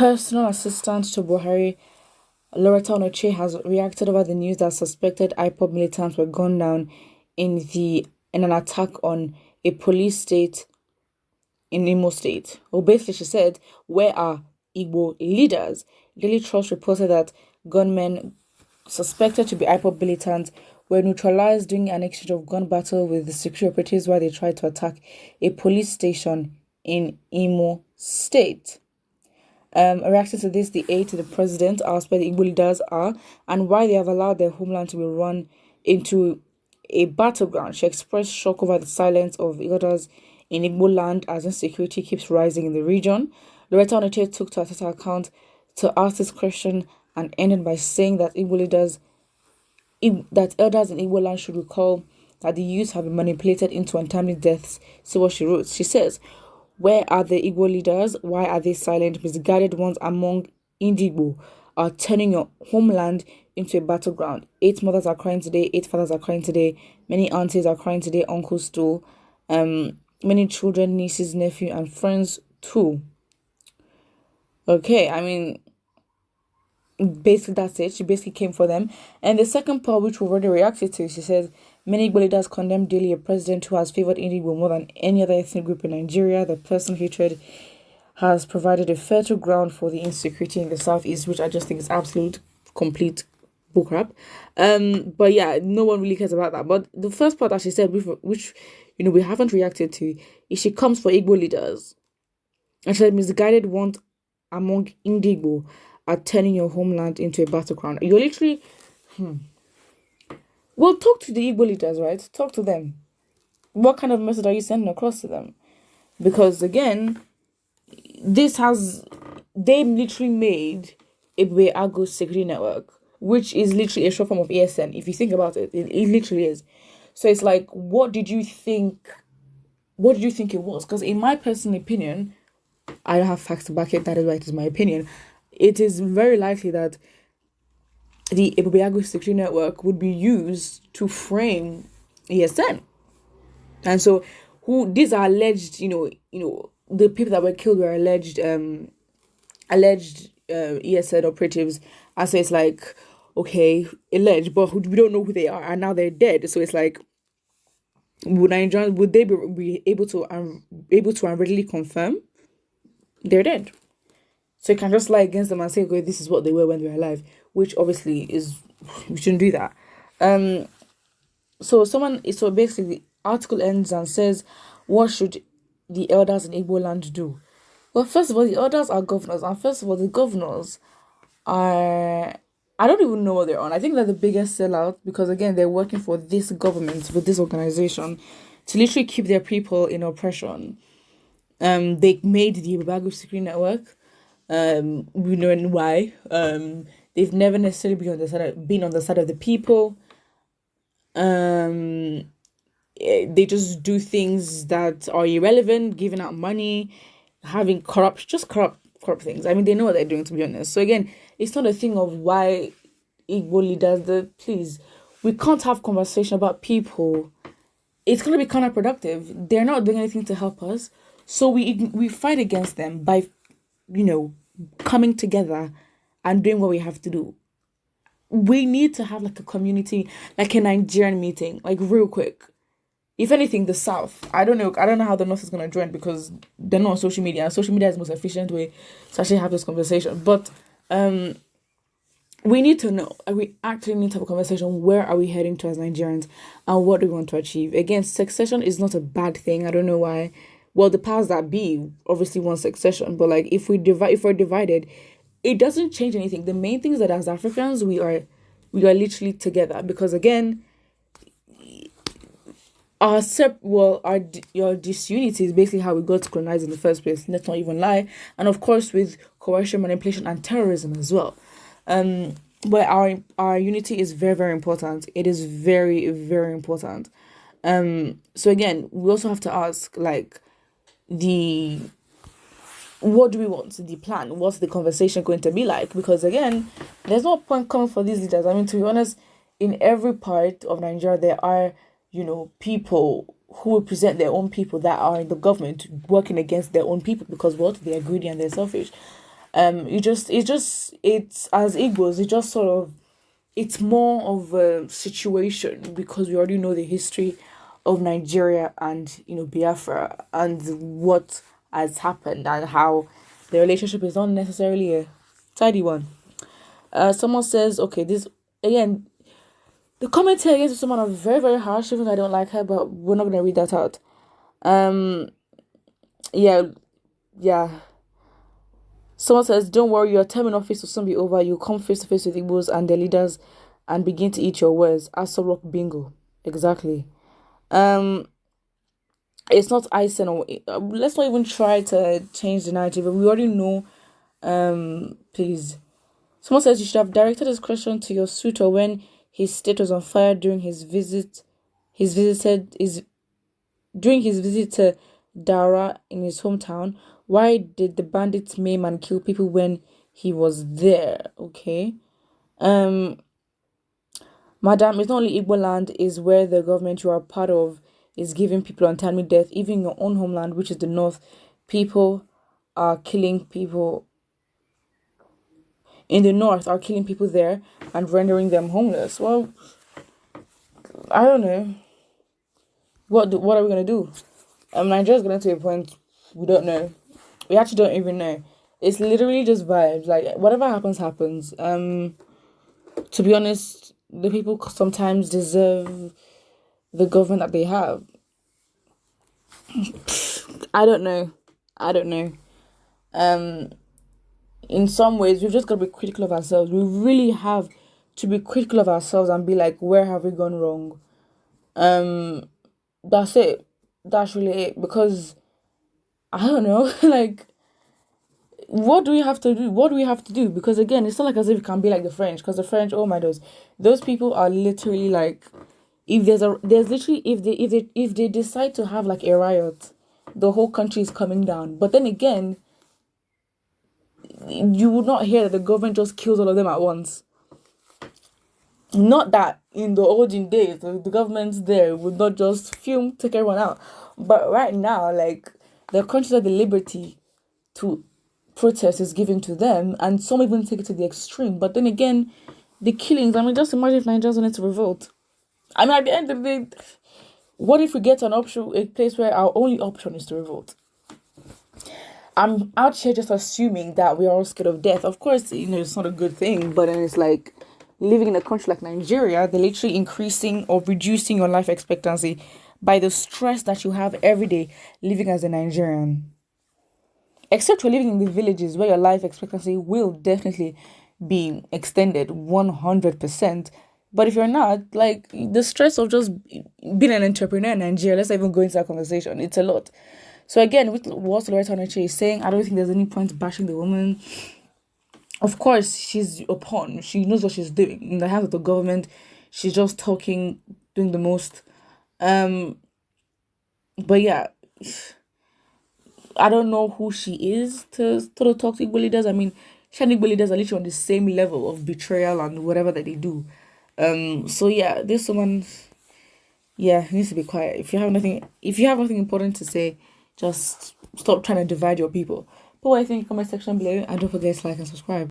Personal assistant to Buhari, Lauretta Onochie, has reacted over the news that suspected Ipob militants were gunned down in an attack on a police state in Imo State. Well, basically, she said, "Where are Igbo leaders?" Daily Trust reported that gunmen suspected to be Ipob militants were neutralized during an exchange of gun battle with the security operatives while they tried to attack a police station in Imo State. Reacting to this, the aide to the president asked where the Igbo leaders are and why they have allowed their homeland to be run into a battleground. She expressed shock over the silence of others in Igbo land as insecurity keeps rising in the region. Loretta Onochie took to her Twitter account to ask this question and ended by saying that elders in Igbo land should recall that the youth have been manipulated into untimely deaths. See what she wrote. She says, "Where are the Igbo leaders? Why are they silent? Misguided ones among Igbo are turning your homeland into a battleground. 8 mothers are crying today. 8 fathers are crying today. Many aunties are crying today. Uncles too. Many children, nieces, nephew, and friends too." Okay, I mean, basically that's it. She basically came for them. And the second part, which we've already reacted to, she says, "Many Igbo leaders condemn daily a president who has favored Igbo more than any other ethnic group in Nigeria. The personal hatred has provided a fertile ground for the insecurity in the southeast," which I just think is absolute, complete bullcrap. But yeah, no one really cares about that. But the first part that she said, which we haven't reacted to, is she comes for Igbo leaders. And she said, "Misguided ones among Igbo are turning your homeland into a battleground." You're literally, well, talk to the Igbo leaders, right? Talk to them. What kind of message are you sending across to them? Because again, they literally made a Aggo security network, which is literally a short form of ASN. If you think about it, it literally is. So it's like, what did you think it was? Because in my personal opinion, I don't have facts to back it. That is why it is my opinion. It is very likely that the Aggo security network would be used to frame ASN. And so these are alleged, the people that were killed were alleged ESN operatives. And so it's like, okay, alleged, but we don't know who they are, and now they're dead. So it's like, would they be able to readily confirm they're dead? So you can just lie against them and say, okay, this is what they were when they were alive, which obviously we shouldn't do that. So basically the article ends and says, what should the elders in Igbo land do? Well, first of all, the elders are governors, and first of all, the governors are, I don't even know what they're on. I think they're the biggest sellout because, again, they're working for this government, for this organization, to literally keep their people in oppression. They made the Ipob security network. We know why. They've never necessarily been on the side of the people. They just do things that are irrelevant, giving out money, having corrupt things. I mean, they know what they're doing, to be honest. So again, it's not a thing of why Igbo leaders. Please, we can't have conversation about people. It's gonna be counterproductive. They're not doing anything to help us, so we fight against them by, coming together and doing what we have to do. We need to have like a community, like a Nigerian meeting, like real quick. If anything, the South. I don't know how the North is gonna join because they're not on social media. And social media is the most efficient way to actually have this conversation. But we need to know. We actually need to have a conversation. Where are we heading to as Nigerians, and what do we want to achieve? Again, succession is not a bad thing. I don't know why. Well, the powers that be obviously want succession, but like if we're divided, it doesn't change anything. The main thing is that as Africans, we are literally together because again, your disunity is basically how we got colonized in the first place. Let's not even lie. And of course, with coercion, manipulation, and terrorism as well. But our unity is very, very important. It is very, very important. So again, we also have to ask, like, what do we want? The plan. What's the conversation going to be like? Because again, there's no point coming for these leaders. I mean, to be honest, in every part of Nigeria, there are, people who represent their own people that are in the government working against their own people because they are greedy and they're selfish. It's as Igbos, it's more of a situation because we already know the history of Nigeria and Biafra and what has happened and how the relationship is not necessarily a tidy one. Someone says, okay, this again, the comment here against someone are very, very harsh, even though I don't like her, but we're not gonna read that out. Yeah, yeah. Someone says, don't worry, your term in office will soon be over. You come face to face with Igbos and their leaders and begin to eat your words. Aso rock bingo. Exactly. It's not icing or let's not even try to change the narrative. We already know. Please. Someone says you should have directed this question to your suitor when his state was on fire during his visit. During his visit to Dara in his hometown. Why did the bandits maim and kill people when he was there? Okay. Madam, it's not only Igbo land is where the government you are part of is giving people untimely death. Even in your own homeland, which is the north, people are killing people. In the north, are killing people there and rendering them homeless. Well, I don't know. What are we gonna do? Nigeria's getting to a point we don't know. We actually don't even know. It's literally just vibes. Like whatever happens, happens. To be honest, the people sometimes deserve the government that they have. I don't know. In some ways, we've just got to be critical of ourselves. We really have to be critical of ourselves and be like, where have we gone wrong? That's it. That's really it. Because I don't know, like, what do we have to do? What do we have to do? Because again, it's not like as if it can be like the French. Because the French, oh my gosh, those people are literally like, if they decide to have like a riot, the whole country is coming down. But then again, you would not hear that the government just kills all of them at once. Not that in the olden days, the governments there would not just take everyone out. But right now, like, the countries have the liberty to protest is given to them, and some even take it to the extreme. But then again, the killings, just imagine if Nigerians wanted to revolt. At the end of the day, what if we get to a place where our only option is to revolt? I'm out here just assuming that we are all scared of death. Of course, it's not a good thing, but then it's like living in a country like Nigeria, they're literally increasing or reducing your life expectancy by the stress that you have every day living as a Nigerian. Except you're living in the villages where your life expectancy will definitely be extended 100%. But if you're not, like, the stress of just being an entrepreneur in Nigeria, let's not even go into that conversation. It's a lot. So again, with what Loretta Onochie is saying, I don't think there's any point bashing the woman. Of course, she's a pawn. She knows what she's doing. In the hands of the government, she's just talking, doing the most. But yeah, I don't know who she is to talk to Igbo leaders. She and Igbo leaders are literally on the same level of betrayal and whatever that they do. So yeah, this woman, needs to be quiet. If you have nothing important to say, just stop trying to divide your people. Put what I think in the comment section below, and don't forget to like and subscribe.